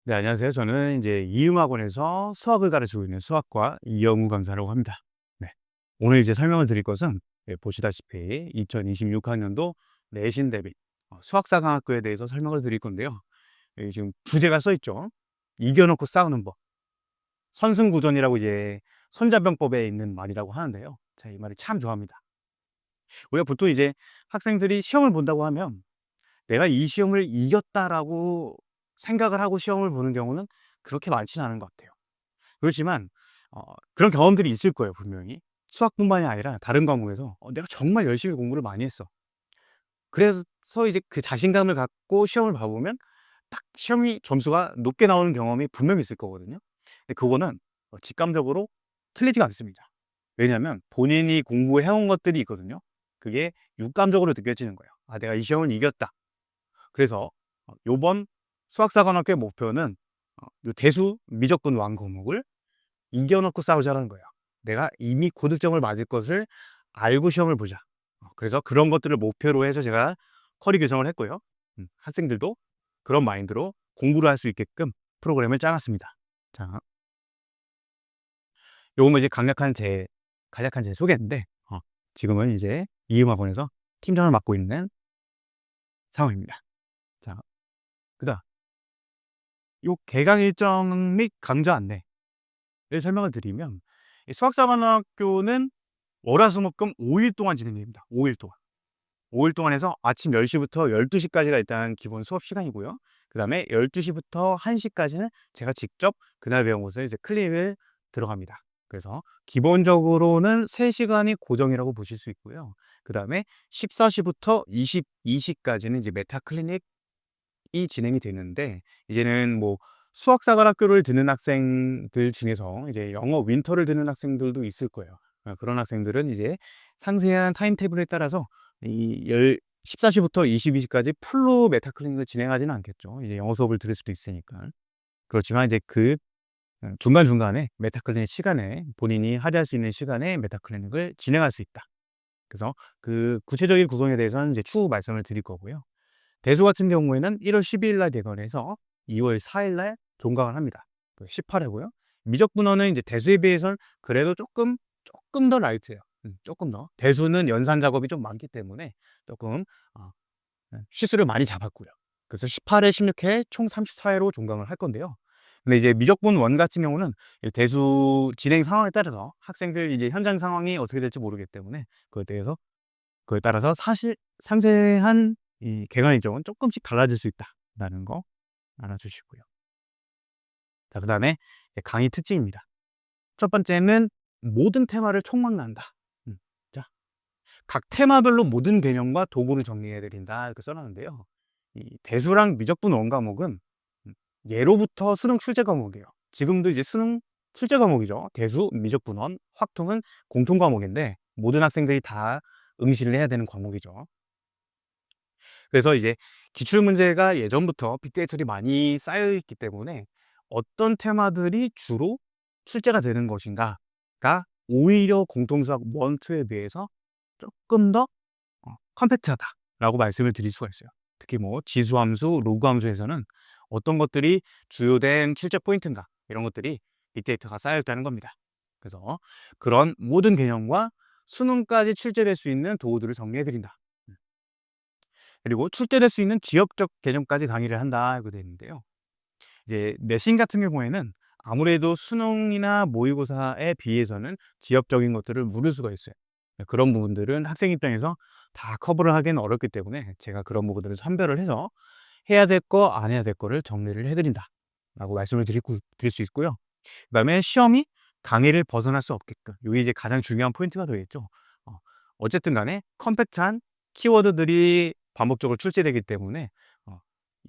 네, 안녕하세요. 저는 이제 이음학원에서 수학을 가르치고 있는 수학과 이영우 강사라고 합니다. 네. 오늘 이제 설명을 드릴 것은 보시다시피 2026학년도 내신 대비 수학 4강학교에 대해서 설명을 드릴 건데요. 여기 지금 부제가 써 있죠. 이겨놓고 싸우는 법. 선승구전이라고 이제 손자병법에 있는 말이라고 하는데요. 제가 이 말을 참 좋아합니다. 우리가 보통 이제 학생들이 시험을 본다고 하면 내가 이 시험을 이겼다라고 생각을 하고 시험을 보는 경우는 그렇게 많지는 않은 것 같아요. 그렇지만 그런 경험들이 있을 거예요, 분명히. 수학뿐만이 아니라 다른 과목에서 '내가 정말 열심히 공부를 많이 했어.' 그래서 이제 그 자신감을 갖고 시험을 봐 보면 딱 시험이 점수가 높게 나오는 경험이 분명히 있을 거거든요. 근데 그거는 직감적으로 틀리지가 않습니다. 왜냐하면 본인이 공부해 온 것들이 있거든요. 그게 육감적으로 느껴지는 거예요. '아, 내가 이 시험을 이겼다.' 그래서 요번 수학사관학교의 목표는 요 대수 미적분 완 과목을 이겨 놓고 싸우자라는 거예요. 내가 이미 고득점을 맞을 것을 알고 시험을 보자. 그래서 그런 것들을 목표로 해서 제가 커리 규정을 했고요. 학생들도 그런 마인드로 공부를 할 수 있게끔 프로그램을 짜 놨습니다. 자, 요건 뭐 이제 간략한 제 소개인데 지금은 이제 이음학원에서 팀장을 맡고 있는 상황입니다. 자, 그다음 요 개강 일정 및 강좌 안내를 설명을 드리면 이 수학사관학교는 월화수목금 5일 동안 진행됩니다. 5일 동안. 5일 동안 해서 아침 10 시부터 12 시까지가 일단 기본 수업 시간이고요. 그다음에 12 시부터 1 시까지는 제가 직접 그날 배운 것을 이제 클릭을 들어갑니다. 그래서 기본적으로는 3 시간이 고정이라고 보실 수 있고요. 그다음에 14 시부터 22 시까지는 이제 메타 클리닉 이 진행이 되는데, 이제는 뭐 수학사관학교를 듣는 학생들 중에서 이제 영어 윈터를 듣는 학생들도 있을 거예요. 그런 학생들은 이제 상세한 타임테이블에 따라서 이 14 시부터 22 시까지 풀로 메타 클리닉을 진행하지는 않겠죠. 이제 영어 수업을 들을 수도 있으니까. 그렇지만 이제 그 중간중간에 메타 클리닉 시간에 본인이 할애할 수 있는 시간에 메타 클리닉을 진행할 수 있다. 그래서 그 구체적인 구성에 대해서는 이제 추후 말씀을 드릴 거고요. 대수 같은 경우에는 1월 12일 날 개관해서 2월 4일 날 종강을 합니다. 18회고요. 미적분어는 이제 대수에 비해서는 그래도 조금 더 라이트해요. 조금 더. 대수는 연산 작업이 좀 많기 때문에 조금 시수를 많이 잡았고요. 그래서 18회, 16회 총 34회로 종강을 할 건데요. 근데 이제 미적분 원 같은 경우는 이 대수 진행 상황에 따라서 학생들 이제 현장 상황이 어떻게 될지 모르기 때문에 그거에 따라서 사실 상세한 이 개강 일정은 쪼끔씩 달라질 수 있다라는 거 알아주시고요. 자, 그다음에 이제 강의 특징입니다. 첫 번째는 모든 테마를 총망라한다. 음. 자, 각 테마별로 모든 개념과 도구를 정리해 드린다 이렇게 써 놨는데요. 이 대수랑 미적분 원 과목은 음 예로부터 수능 출제 과목이에요. 지금도 이제 수능 출제 과목이죠. 대수, 미적분 원, 확통은 공통 과목인데 모든 학생들이 다 응시를 해야 되는 과목이죠. 그래서 이제 기출 문제가 예전부터 빅데이터들이 많이 쌓여 있기 때문에 어떤 테마들이 주로 출제가 되는 것인가가 오히려 공통수학 1, 2에 비해서 조금 더 컴팩트하다라고 말씀을 드릴 수가 있어요. 특히 뭐 지수함수, 로그함수에서는 어떤 것들이 주요된 출제 포인트인가 이런 것들이 빅데이터가 쌓여 있다는 겁니다. 그래서 그런 모든 개념과 수능까지 출제될 수 있는 도구들을 정리해 드린다. 그리고 출제될 수 있는 지역적 개념까지 강의를 한다 이렇게 되어 있는데요. 이제 내신 같은 경우에는 아무래도 수능이나 모의고사에 비해서는 지역적인 것들을 물을 수가 있어요. 그런 부분들은 학생 입장에서 다 커버를 하기는 어렵기 때문에 제가 그런 부분들을 선별을 해서 해야 될 거, 안 해야 될 거를 정리를 해 드린다라고 말씀을 드릴 수 있고요. 그다음에 시험이 강의를 벗어날 수 없게끔 이게 이제 가장 중요한 포인트가 되겠죠. 어쨌든 간에 컴팩트한 키워드들이 반복적으로 출제되기 때문에 어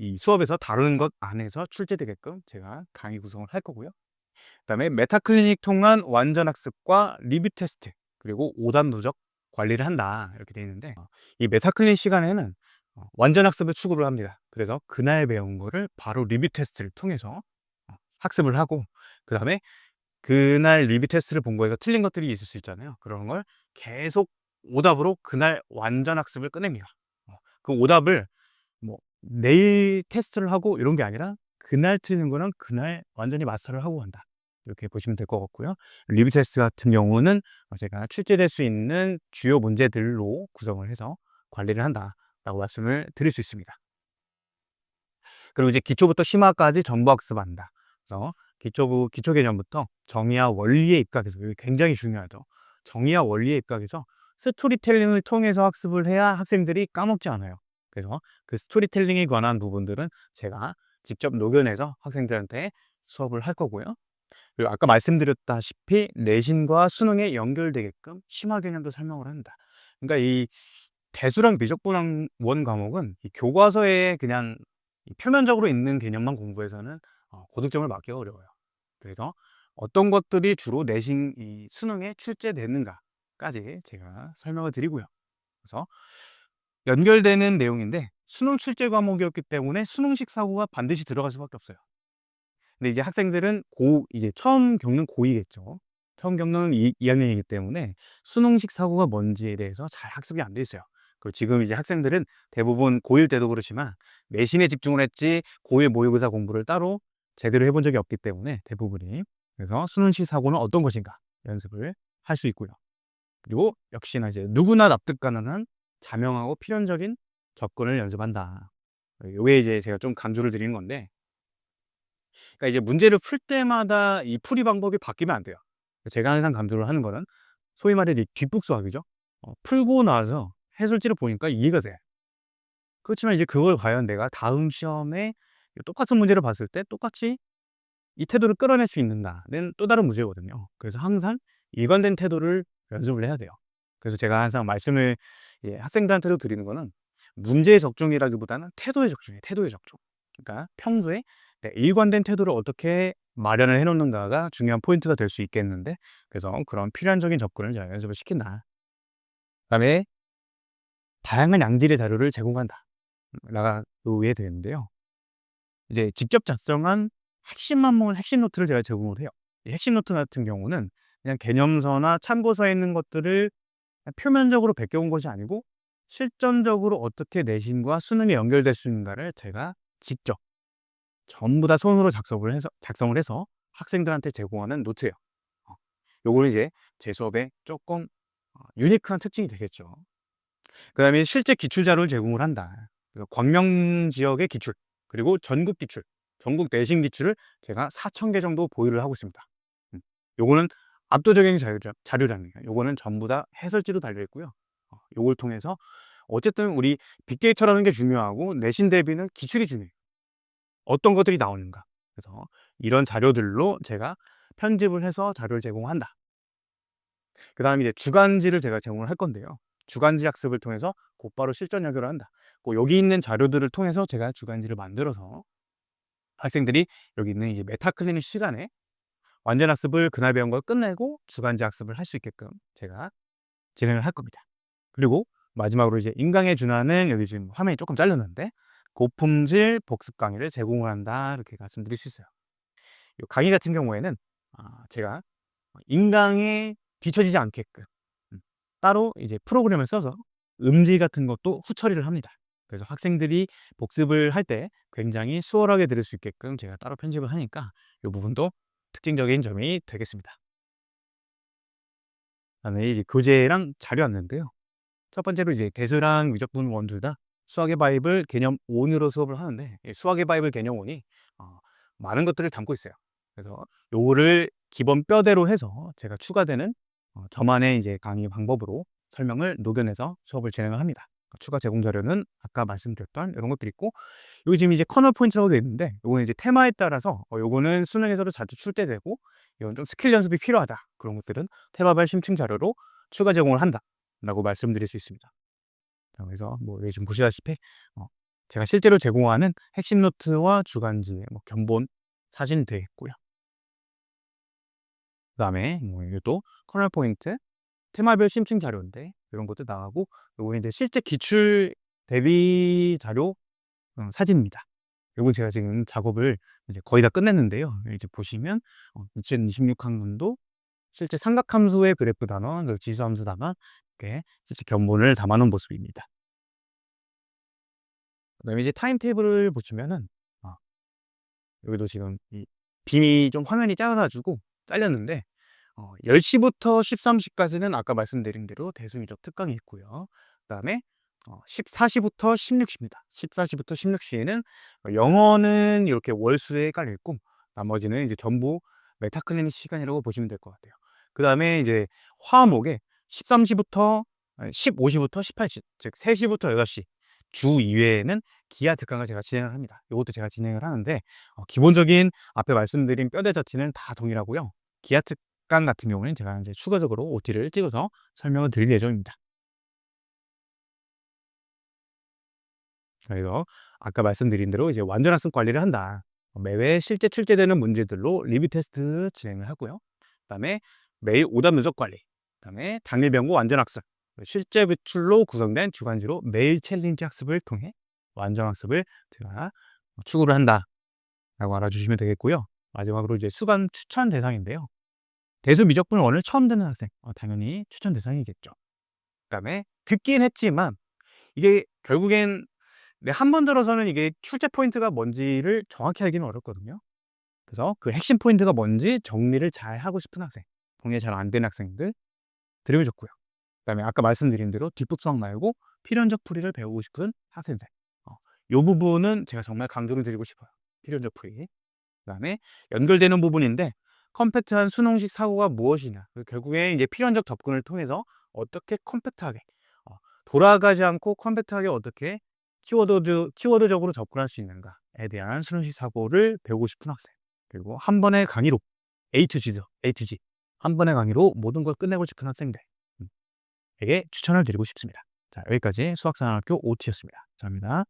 이 수업에서 다루는 것 안에서 출제되게끔 제가 강의 구성을 할 거고요. 그다음에 메타클리닉 통한 완전 학습과 리뷰 테스트 그리고 오답 누적 관리를 한다 이렇게 되어 있는데 이 메타클리닉 시간에는 완전 학습을 추구를 합니다. 그래서 그날 배운 거를 바로 리뷰 테스트를 통해서 학습을 하고, 그다음에 그날 리뷰 테스트를 본 거에서 틀린 것들이 있을 수 있잖아요. 그런 걸 계속 오답으로 그날 완전 학습을 끝냅니다. 그 오답을 뭐 내일 테스트를 하고 이런 게 아니라 그날 틀리는 거는 그날 완전히 마스터를 하고 간다. 이렇게 보시면 될 것 같고요. 리뷰 테스트 같은 경우는 제가 출제될 수 있는 주요 문제들로 구성을 해서 관리를 한다라고 말씀을 드릴 수 있습니다. 그리고 이제 기초부터 심화까지 전부 학습한다. 그래서 기초 개념부터 정의와 원리에 입각해서, 이게 굉장히 중요하죠. 정의와 원리에 입각해서 스토리텔링을 통해서 학습을 해야 학생들이 까먹지 않아요. 그래서 그 스토리텔링에 관한 부분들은 제가 직접 녹여내서 학생들한테 수업을 할 거고요. 그리고 아까 말씀드렸다시피 내신과 수능에 연결되게끔 심화 개념도 설명을 한다. 그러니까 이 대수랑 미적분 원 과목은 이 교과서에 그냥 이 표면적으로 있는 개념만 공부해서는 고득점을 맞기 어려워요. 그래서 어떤 것들이 주로 내신 이 수능에 출제되는가까지 제가 설명을 드리고요. 그래서 연결되는 내용인데 수능 출제 과목이었기 때문에 수능식 사고가 반드시 들어갈 수밖에 없어요. 근데 이제 학생들은 이제 처음 겪는 고2겠죠. 처음 겪는 2학년이기 때문에 수능식 사고가 뭔지에 대해서 잘 학습이 안 돼 있어요. 그리고 지금 이제 학생들은 대부분 고1 때도 그렇지만 내신에 집중을 했지 고1 모의고사 공부를 따로 제대로 해본 적이 없기 때문에 대부분이. 그래서 수능식 사고는 어떤 것인가 연습을 할 수 있고요. 그리고 역시나 이제 누구나 납득 가능한 자명하고 필연적인 접근을 연습한다. 요게 이제 제가 좀 강조를 드리는 건데, 그러니까 이제 문제를 풀 때마다 이 풀이 방법이 바뀌면 안 돼요. 제가 항상 강조를 하는 거는 소위 말해 이 뒷북수학이죠. 풀고 나서 해설지를 보니까 이해가 돼. 그렇지만 이제 그걸 과연 내가 다음 시험에 똑같은 문제를 봤을 때 똑같이 이 태도를 끌어낼 수 있는가는 또 다른 문제거든요. 그래서 항상 일관된 태도를 연습을 해야 돼요. 그래서 제가 항상 말씀을 학생들한테도 드리는 거는 문제의 적중이라기보다는 태도의 적중이에요. 태도의 적중. 그러니까 평소에 일관된 태도를 어떻게 마련을 해 놓는가가 중요한 포인트가 될 수 있겠는데, 그래서 그런 필연적인 접근을 제가 연습을 시킨다. 그다음에 다양한 양질의 자료를 제공한다. 라가 게 되는데요. 이제 직접 작성한 핵심만 모은 핵심 노트를 제가 제공을 해요. 이 핵심 노트 같은 경우는 그냥 개념서나 참고서에 있는 것들을 그냥 표면적으로 베껴온 것이 아니고 실전적으로 어떻게 내신과 수능에 연결될 수 있는가를 제가 직접 전부 다 손으로 작성을 해서 학생들한테 제공하는 노트예요. 요거는 이제 제 수업의 조금 유니크한 특징이 되겠죠. 그다음에 실제 기출 자료를 제공을 한다. 그래서 광명 지역의 기출, 그리고 전국 기출, 전국 내신 기출을 제가 4,000개 정도 보유를 하고 있습니다. 요거는 압도적인 자료량이에요. 요거는 전부 다 해설지로 달려 있고요. 요걸 통해서 어쨌든 우리 빅데이터라는 게 중요하고 내신 대비는 기출이 중요해요. 어떤 것들이 나오는가. 그래서 이런 자료들로 제가 편집을 해서 자료를 제공한다. 그다음에 이제 주간지를 제가 제공을 할 건데요. 주간지 학습을 통해서 곧바로 실전 연결을 한다. 여기 있는 자료들을 통해서 제가 주간지를 만들어서 학생들이 여기 있는 이제 메타 클리닉 시간에 완전 학습을 그날 배운 걸 끝내고 주간지 학습을 할 수 있게끔 제가 진행을 할 겁니다. 그리고 마지막으로 이제 인강에 준하는, 여기 지금 화면이 조금 잘렸는데, 고품질 복습 강의를 제공을 한다. 이렇게 말씀드릴 수 있어요. 이 강의 같은 경우에는 제가 인강에 뒤처지지 않게끔 따로 이제 프로그램을 써서 음질 같은 것도 후처리를 합니다. 그래서 학생들이 복습을 할 때 굉장히 수월하게 들을 수 있게끔 제가 따로 편집을 하니까 이 부분도 특징적인 점이 되겠습니다. 그다음에 이제 교재랑 자료 안내인데요. 첫 번째로 이제 대수랑 미적분 원 둘 다 수학의 바이블 개념 5으로 수업을 하는데, 수학의 바이블 개념 5이 많은 것들을 담고 있어요. 그래서 요거를 기본 뼈대로 해서 제가 추가되는 저만의 이제 강의 방법으로 설명을 녹여내서 수업을 진행을 합니다. 추가 제공 자료는 아까 말씀드렸던 이런 것들이 있고, 여기 지금 이제 커널 포인트라고 되어 있는데, 요거는 이제 테마에 따라서 요거는 수능에서도 자주 출제되고 이건 좀 스킬 연습이 필요하다, 그런 것들은 테마별 심층 자료로 추가 제공을 한다라고 말씀드릴 수 있습니다. 그래서 뭐 여기 지금 보시다시피 제가 실제로 제공하는 핵심 노트와 주간지의 뭐 견본 사진이 되겠고요. 그다음에 뭐 이것도 커널 포인트, 테마별 심층 자료인데 이런 것도 나가고, 요거는 이제 실제 기출 대비 자료 사진입니다. 요건 제가 지금 작업을 이제 거의 다 끝냈는데요. 이제 보시면 2026 학년도 실제 삼각함수의 그래프 단원, 그리고 지수함수 단원, 이렇게 실제 견본을 담아 놓은 모습입니다. 그다음에 이제 타임테이블을 보시면은 여기도 지금 이 빔이 좀 화면이 작아 가지고 잘렸는데 10시 부터 13시 까지는 아까 말씀드린 대로 대수미적 특강이 있고요. 그다음에 14시 부터 16시 입니다. 14시 부터 16시 에는 영어는 이렇게 월수에 깔려 있고 나머지는 이제 전부 메타클리닉 시간이라고 보시면 될 것 같아요. 그다음에 이제 화목에 13시 부터 15시 부터 18시, 즉 3시 부터 6시 주 2회에는 기아 특강을 제가 진행을 합니다. 이것도 제가 진행을 하는데 기본적인 앞에 말씀드린 뼈대 자체는 다 동일하고요. 기아 특강 같은 경우는 제가 이제 추가적으로 OT를 찍어서 설명을 드릴 예정입니다. 그래서 아까 말씀드린 대로 이제 완전 학습 관리를 한다. 매회 실제 출제되는 문제들로 리뷰 테스트 진행을 하고요. 그다음에 매일 오답 누적 관리, 그다음에 당일 병고 완전 학습, 실제 배출로 구성된 주간지로 매일 챌린지 학습을 통해 완전 학습을 제가 추구를 한다라고 알아주시면 되겠고요. 마지막으로 이제 수강 추천 대상인데요. 대수 미적분을 오늘 처음 듣는 학생, 당연히 추천 대상이겠죠. 그다음에 듣긴 했지만 이게 결국엔 한 번 들어서는 이게 출제 포인트가 뭔지를 정확히 알기는 어렵거든요. 그래서 그 핵심 포인트가 뭔지 정리를 잘 하고 싶은 학생, 정리 잘 안 된 학생들 들으면 좋고요. 그다음에 아까 말씀드린 대로 뒷북 수학 말고 필연적 풀이를 배우고 싶은 학생들, 요 부분은 제가 정말 강조를 드리고 싶어요. 필연적 풀이. 그다음에 연결되는 부분인데 컴팩트한 수능식 사고가 무엇이냐. 결국에 이제 필연적 접근을 통해서 어떻게 컴팩트하게 돌아가지 않고 컴팩트하게 어떻게 키워드적으로 접근할 수 있는가에 대한 수능식 사고를 배우고 싶은 학생. 그리고 한 번의 강의로 A to G죠. A to G. 한 번의 강의로 모든 걸 끝내고 싶은 학생들 에게 추천을 드리고 싶습니다. 자, 여기까지 수학산학교 OT였습니다. 감사합니다.